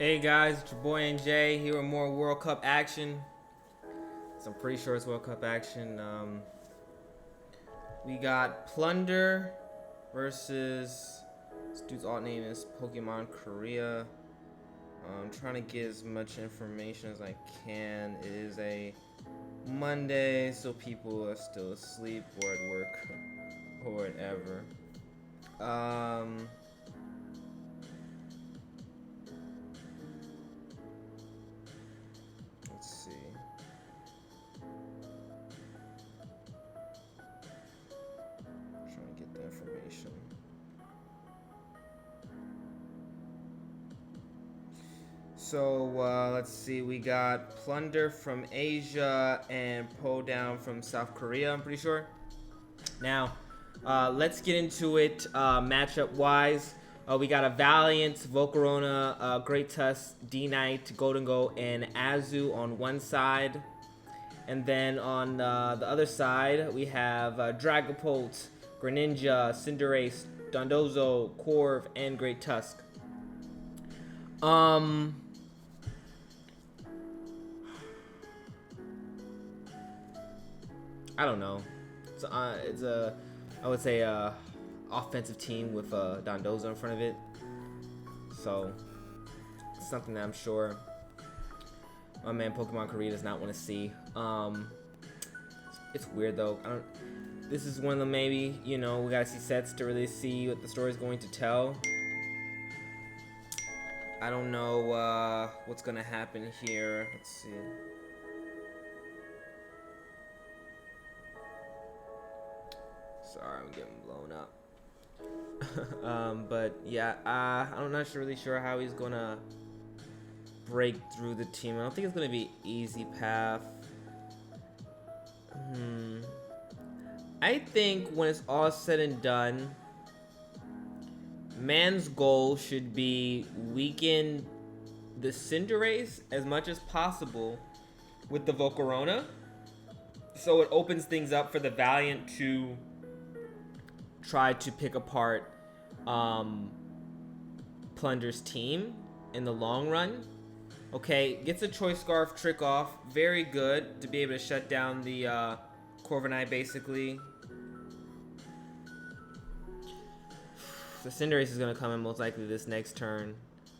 Hey guys, it's your boy NJ here with more World Cup action. So I'm pretty sure it's World Cup action. We got Plunder versus this dude's alt name is Pokemon Korea. I'm trying to get as much information as I can. It is a Monday, so people are still asleep or at work or whatever. Let's see. Trying to get the information. So let's see. We got Plunder from Asia and Podown from South Korea. I'm pretty sure. Now, let's get into it matchup wise. We got a Valiant, Volcarona, Great Tusk, D-Knight, Golden Go, and Azu on one side. And then on the other side, we have Dragapult, Greninja, Cinderace, Dondozo, Corv, and Great Tusk. I don't know. It's a, I would say, offensive team with Dondozo in front of it. So, it's something that I'm sure my man Pokemon Korea does not want to see. It's weird though. This is one of the maybe, we gotta see sets to really see what the story's going to tell. I don't know what's gonna happen here. Let's see. Sorry, I'm getting blown up. But yeah, I'm not really sure how he's gonna break through the team. I don't think it's gonna be easy path. I think when it's all said and done, man's goal should be weaken the Cinderace as much as possible with the Volcarona, so it opens things up for the Valiant to try to pick apart Plunder's team in the long run. Okay, gets a Choice Scarf trick off. Very good to be able to shut down the Corviknight, basically. So Cinderace is going to come in most likely this next turn.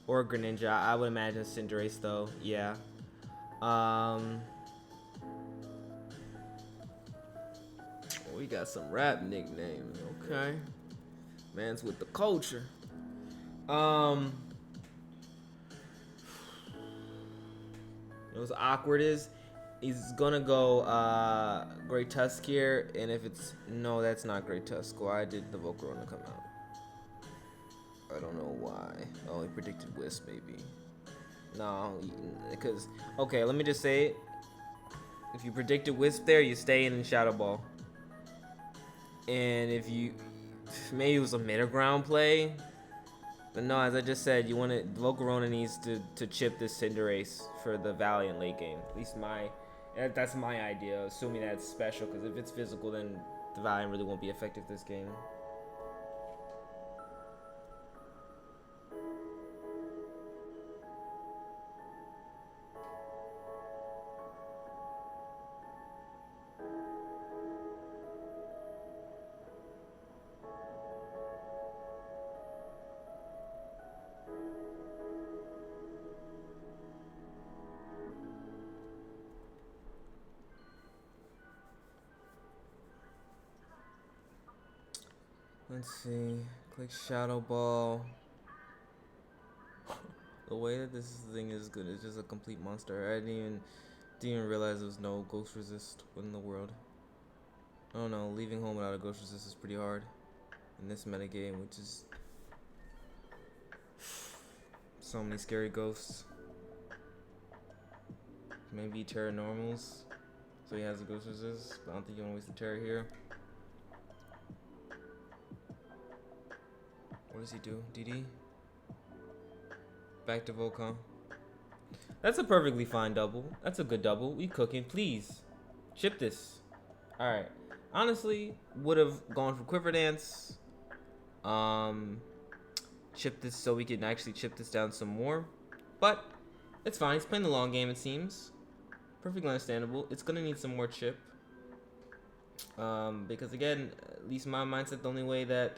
Or Greninja. I would imagine Cinderace, though. Yeah. We got some rap nicknames, okay? Man's with the culture. What's awkward is he's gonna go Great Tusk here, and if it's no, that's not Great Tusk. Why did the Volcarona come out? I don't know why. Oh, he predicted Wisp maybe. No, because okay, let me just say it. If you predicted Wisp there, you stay in Shadow Ball. And if you maybe it was a middle ground play. But no, as I just said, Volcarona needs to chip this Cinderace for the Valiant late game. At least that's my idea, assuming that's special, because if it's physical, then the Valiant really won't be effective this game. Let's see. Click Shadow Ball. The way that this thing is good is just a complete monster. I didn't even realize there was no Ghost Resist in the world. I don't know. Leaving home without a Ghost Resist is pretty hard in this metagame, which is so many scary ghosts. Maybe Terra Normals, so he has a Ghost Resist, but I don't think you want to waste the Terra here. What does he do? DD? Back to Volcom. That's a perfectly fine double. That's a good double. We cooking. Please. Chip this. Alright. Honestly, would have gone for Quiver Dance. Chip this so we can actually chip this down some more. But it's fine. He's playing the long game, it seems. Perfectly understandable. It's going to need some more chip. Because, again, at least my mindset, the only way that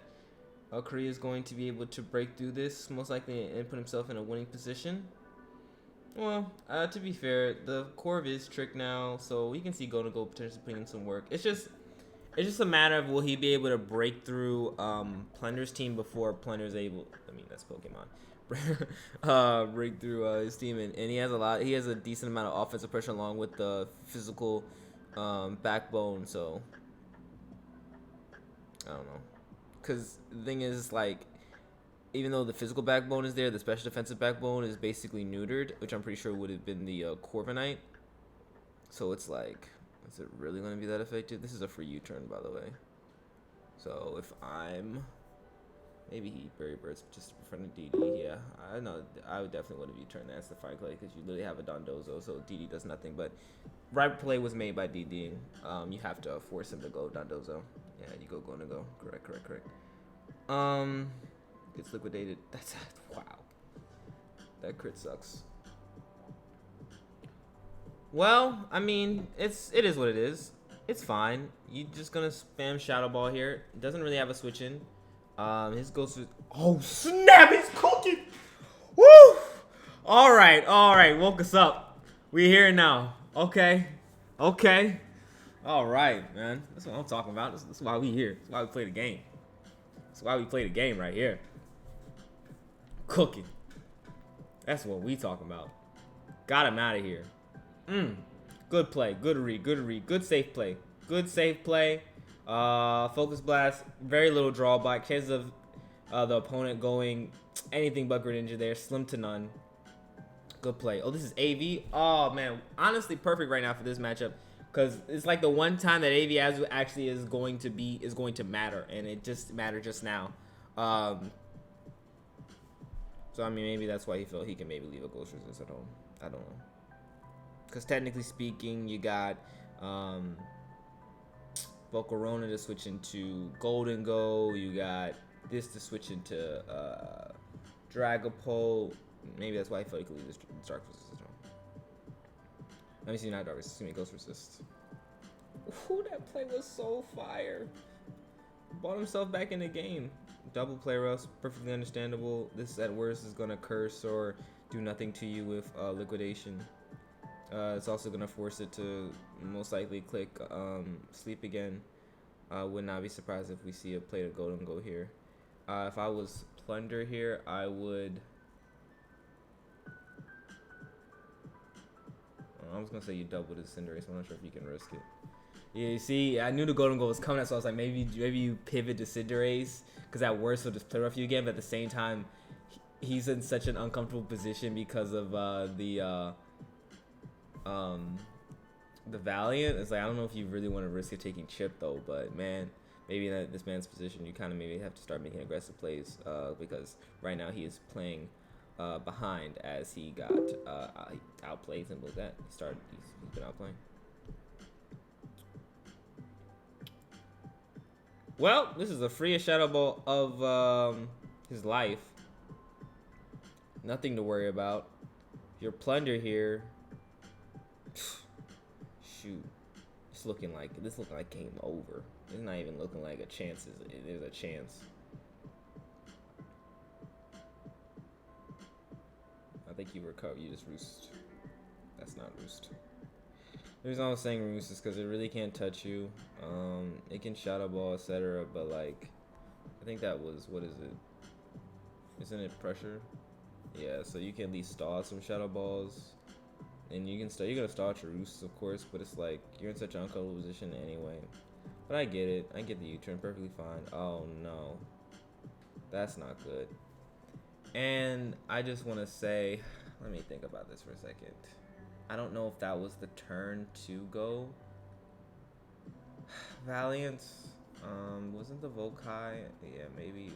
Korea is going to be able to break through this, most likely, and put himself in a winning position. Well, to be fair, the Corv is tricked now, so we can see Go potentially putting in some work. It's just a matter of will he be able to break through Plunder's team before Plunder's able. I mean, that's Pokemon. Break through his team, and he has a decent amount of offensive pressure along with the physical backbone. So I don't know, because the thing is, like, even though the physical backbone is there, the special defensive backbone is basically neutered, which I'm pretty sure would have been the Corviknight. So it's like, is it really going to be that effective? This is a free U-turn, by the way. So if I'm... Maybe he Berry Birds just in front of DD. Yeah, I know. I would definitely want to U-turn that as the Fire Clay because you literally have a Dondozo, so DD does nothing. But right play was made by DD. You have to force him to go Dondozo. Yeah, you go. Correct. Gets liquidated. That's wow. That crit sucks. Well, I mean, it is what it is. It's fine. You're just gonna spam Shadow Ball here. Doesn't really have a switch in. His ghost is, oh snap! He's cooking. Woo! All right. Woke us up. We here now. Okay. All right, man. That's what I'm talking about. That's why we here. That's why we play the game. That's why we play the game right here. Cooking. That's what we talking about. Got him out of here. Good play. Good read. Good safe play. Focus blast. Very little drawback. Chances of the opponent going anything but Greninja there. Slim to none. Good play. Oh, this is AV. Oh, man. Honestly, perfect right now for this matchup. Because it's like the one time that AV actually is going to matter. And it just mattered just now. So, I mean, maybe that's why he felt he can maybe leave a Ghost Resist at home. I don't know. Because technically speaking, you got Volcarona to switch into Golden Go. You got this to switch into Dragapult. Maybe that's why he felt he could leave this Dark Resist at home. Let me see, not Dark Resist. Excuse me, Ghost Resist. Ooh, that play was so fire. Brought himself back in the game. Double play rust, perfectly understandable. This at worst is gonna curse or do nothing to you with liquidation. It's also gonna force it to most likely click sleep again. Would not be surprised if we see a play to Golden Go here. If I was Plunder here, I would. I was gonna say you double the Cinderace. I'm not sure if you can risk it. Yeah, you see, I knew the Golden Goal was coming, so I was like, maybe you pivot to Cinderace, because at worst he'll just play rough you again. But at the same time, he's in such an uncomfortable position because of the Valiant. It's like, I don't know if you really want to risk it taking chip though, but man, maybe in this man's position, you kind of maybe have to start making aggressive plays because right now he is playing behind as he got outplayed. Simple as that. He's been outplaying. Well, this is the freest Shadow Ball of his life. Nothing to worry about. Your Plunder here. Shoot. This looking like game over. It's not even looking like a chance. There's a chance. I think you recover. You just roost. That's not roost. The reason I was saying roost is because it really can't touch you. It can Shadow Ball, etc. But like, I think that was, what is it? Isn't it pressure? Yeah. So you can at least stall some Shadow Balls, and you're gonna stall your roosts, of course. But it's like you're in such an uncomfortable position anyway. But I get it. I get the U-turn perfectly fine. Oh no, that's not good. And I just want to say, let me think about this for a second. I don't know if that was the turn to go Valiant. Wasn't the Volkai? Yeah, maybe.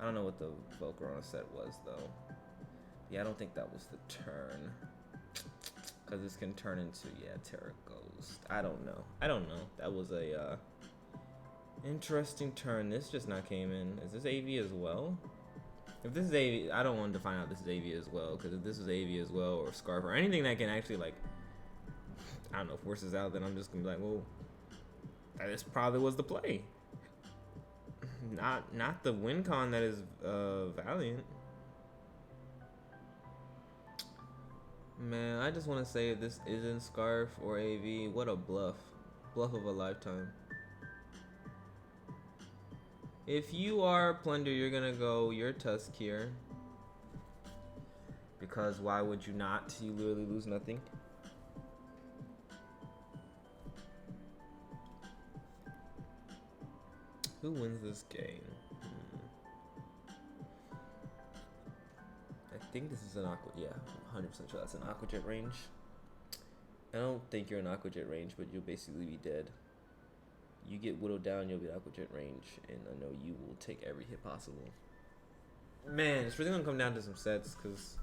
I don't know what the Volcarona set was though. Yeah, I don't think that was the turn. Because this can turn into, yeah, Terra Ghost. I don't know. That was a interesting turn. This just not came in. Is this AV as well? If this is AV, I don't want to find out this is AV as well, because if this is AV as well, or Scarf, or anything that can actually, like, I don't know, force us out, then I'm just gonna be like, well, this probably was the play. Not the win con that is Valiant. Man, I just want to say if this isn't Scarf or AV, what a bluff. Bluff of a lifetime. If you are Plunder, you're gonna go your Tusk here. Because why would you not? You literally lose nothing. Who wins this game? I think this is an Aqua. Yeah, 100% sure that's an Aqua Jet range. I don't think you're in Aqua Jet range, but you'll basically be dead. You get whittled down, you'll be Aqua Jet range, and I know you will take every hit possible. Man, it's really gonna come down to some sets, because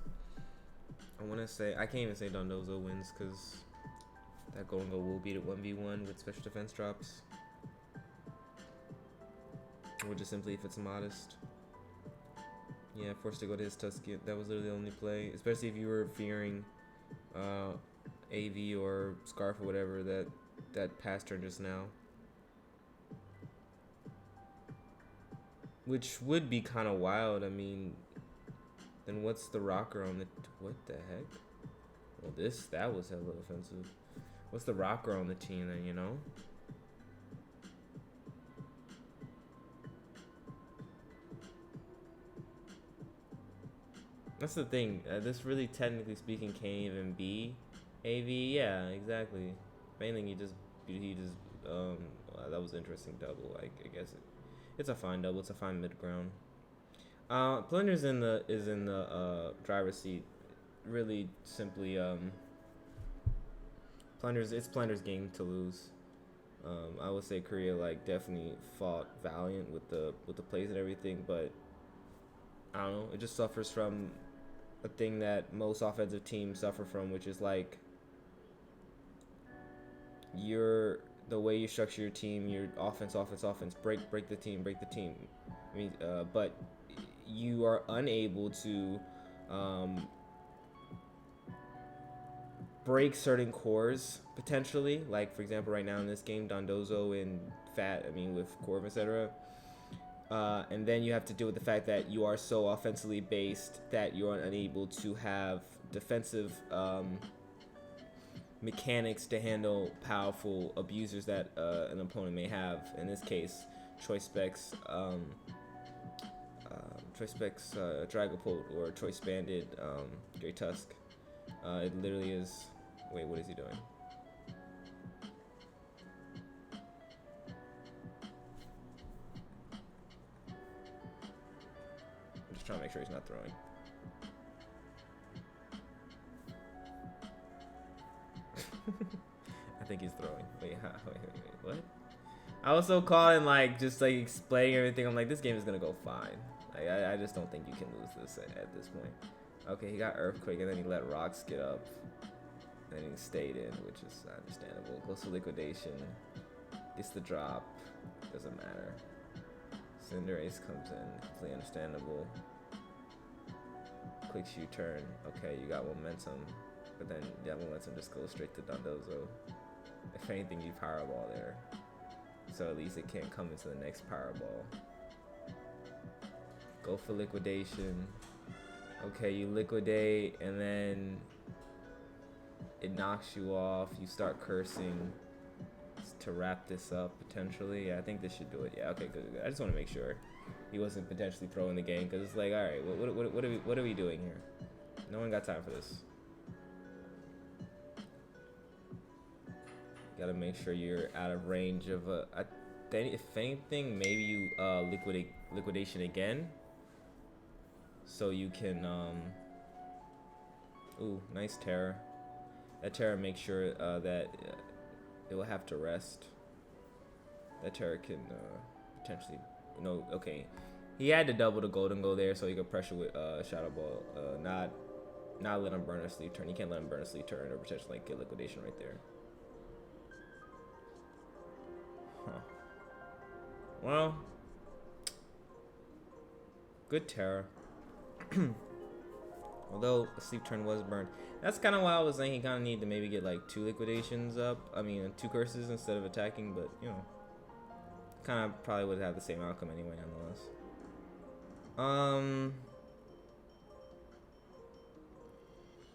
I want to say, I can't even say Dondozo wins, because that Golden Go will beat it 1v1 with special defense drops. Or just simply if it's modest. Yeah, forced to go to his Tusky. That was literally the only play, especially if you were fearing AV or Scarf or whatever that passed turn just now. Which would be kind of wild. I mean, then what's the rocker on the... What the heck? Well, that was hella offensive. What's the rocker on the team then, you know? That's the thing. This really, technically speaking, can't even be AV. Yeah, exactly. Main thing, he just that was an interesting double. I guess it's a fine double. It's a fine mid ground. Plunder's in the driver's seat. Really, simply, it's Plunder's game to lose. I would say Korea definitely fought Valiant with the plays and everything, but I don't know. It just suffers from a thing that most offensive teams suffer from, which is the way you structure your team, your offense, break the team. I mean, but you are unable to break certain cores potentially. Like for example, right now in this game, Dondozo and with Corv, etc. And then you have to deal with the fact that you are so offensively based that you are unable to have defensive mechanics to handle powerful abusers that an opponent may have. In this case, Choice Specs Dragapult or Choice Banded Great Tusk. It literally is... Wait, what is he doing? Trying to make sure he's not throwing. I think he's throwing. Wait, what? I was so caught in just explaining everything. I'm like, this game is gonna go fine. I just don't think you can lose this at this point. Okay, he got Earthquake and then he let Rocks get up. And he stayed in, which is understandable. Goes to Liquidation. Gets the drop. Doesn't matter. Cinderace comes in. Completely understandable. Quick shoot turn. Okay, you got momentum, but then that momentum just goes straight to Dondozo. If anything, you Powerball there, so at least it can't come into the next Powerball. Go for Liquidation. Okay, you liquidate, and then it knocks you off. You start cursing to wrap this up potentially. Yeah, I think this should do it. Yeah, okay, good. I just want to make sure he wasn't potentially throwing the game, because it's like, all right, what are we doing here? No one got time for this. Gotta make sure you're out of range of if anything, maybe you liquidation again, so you can ooh, nice Terror. That Terror makes sure that it will have to rest. That Terror can potentially, okay. He had to double the Golden Go there so he could pressure with Shadow Ball. Not let him burn a sleep turn. You can't let him burn a sleep turn or potentially get liquidation right there. Huh. Well, good Terror. Although a sleep turn was burned. That's kind of why I was saying he kind of need to maybe get like 2 liquidations up. I mean, 2 curses instead of attacking, but you know, kind of probably would have the same outcome anyway, nonetheless.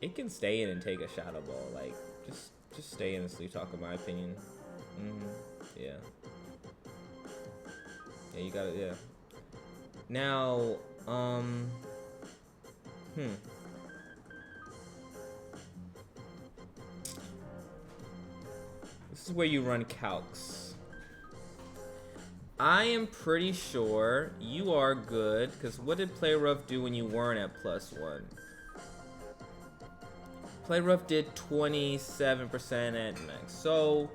It can stay in and take a shadow ball. Like, just stay in and sleep talk, in my opinion. Yeah. Yeah, you got it. Yeah. Now, This is where you run calcs. I am pretty sure you are good, because what did Play Rough do when you weren't at +1? Play Rough did 27% at max. So,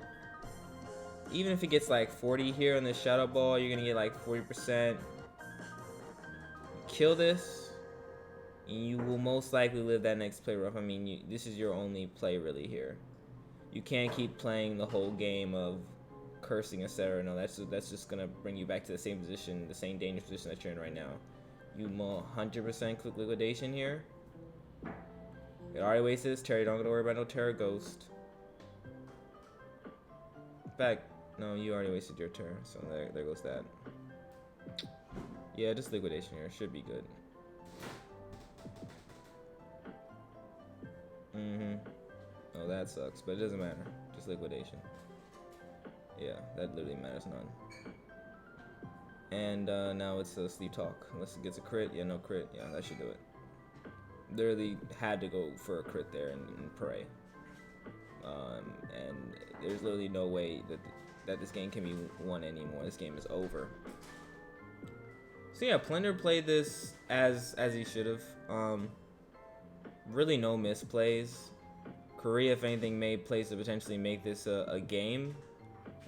even if it gets like 40 here on the Shadow Ball, you're going to get like 40%. Kill this, and you will most likely live that next Play Rough. I mean, this is your only play really here. You can't keep playing the whole game of cursing, etc. No, that's just gonna bring you back to the same position, the same dangerous position that you're in right now. You 100% click liquidation here. It already wasted its Terror. Don't gotta worry about no Terror Ghost. Back. No, you already wasted your Terror, so there goes that. Yeah, just liquidation here should be good. Oh, that sucks, but it doesn't matter. Just liquidation. Yeah, that literally matters none. And now it's a sleep talk. Unless it gets a crit. Yeah, no crit. Yeah, that should do it. Literally had to go for a crit there and pray. And there's literally no way that this game can be won anymore. This game is over. So yeah, Plunder played this as he should have. Really no misplays. Korea, if anything, made plays to potentially make this a game,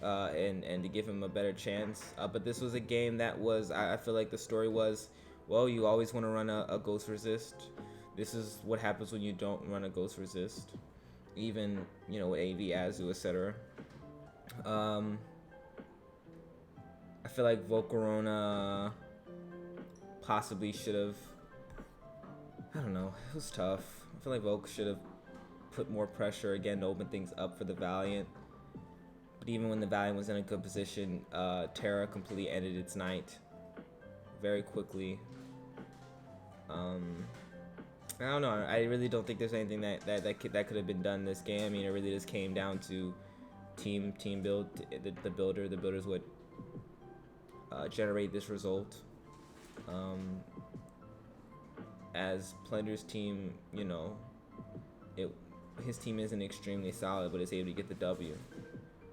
and to give him a better chance. But this was a game that was, I feel like the story was, well, you always want to run a Ghost Resist. This is what happens when you don't run a Ghost Resist. Even, you know, with AV, Azu, etc. I feel like Volcarona possibly should have, I don't know, it was tough. I feel like Volk should have put more pressure again to open things up for the Valiant. But even when the Valiant was in a good position, Terra completely ended its night very quickly. I don't know. I really don't think there's anything that could have been done this game. I mean, it really just came down to team build. The builders would generate this result. As Plunder's team, you know, his team isn't extremely solid, but it's able to get the W.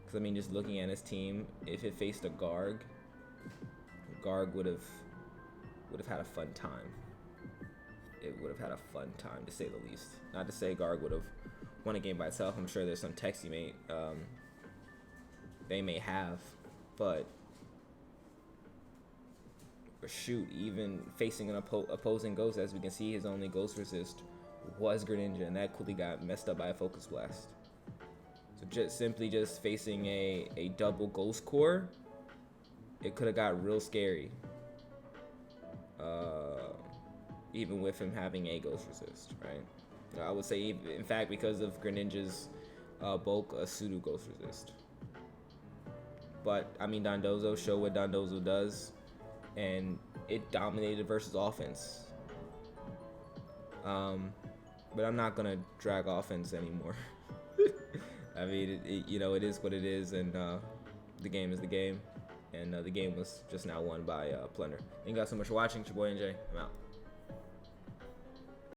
Because I mean, just looking at his team, if it faced a Garg would have had a fun time. It would have had a fun time, to say the least. Not to say Garg would have won a game by itself. I'm sure there's some techs they may have, but shoot, even facing an opposing Ghost, as we can see, his only Ghost resist was Greninja, and that quickly got messed up by a Focus Blast. So simply facing a double Ghost Core, it could have got real scary. Even with him having a Ghost Resist, right? I would say, in fact, because of Greninja's bulk, a pseudo Ghost Resist. But I mean, Dondozo showed what Dondozo does, and it dominated versus offense. But I'm not gonna drag offense anymore. I mean, you know, it is what it is, and the game is the game, and the game was just now won by Plunder. Thank you guys so much for watching. It's your boy NJ. I'm out.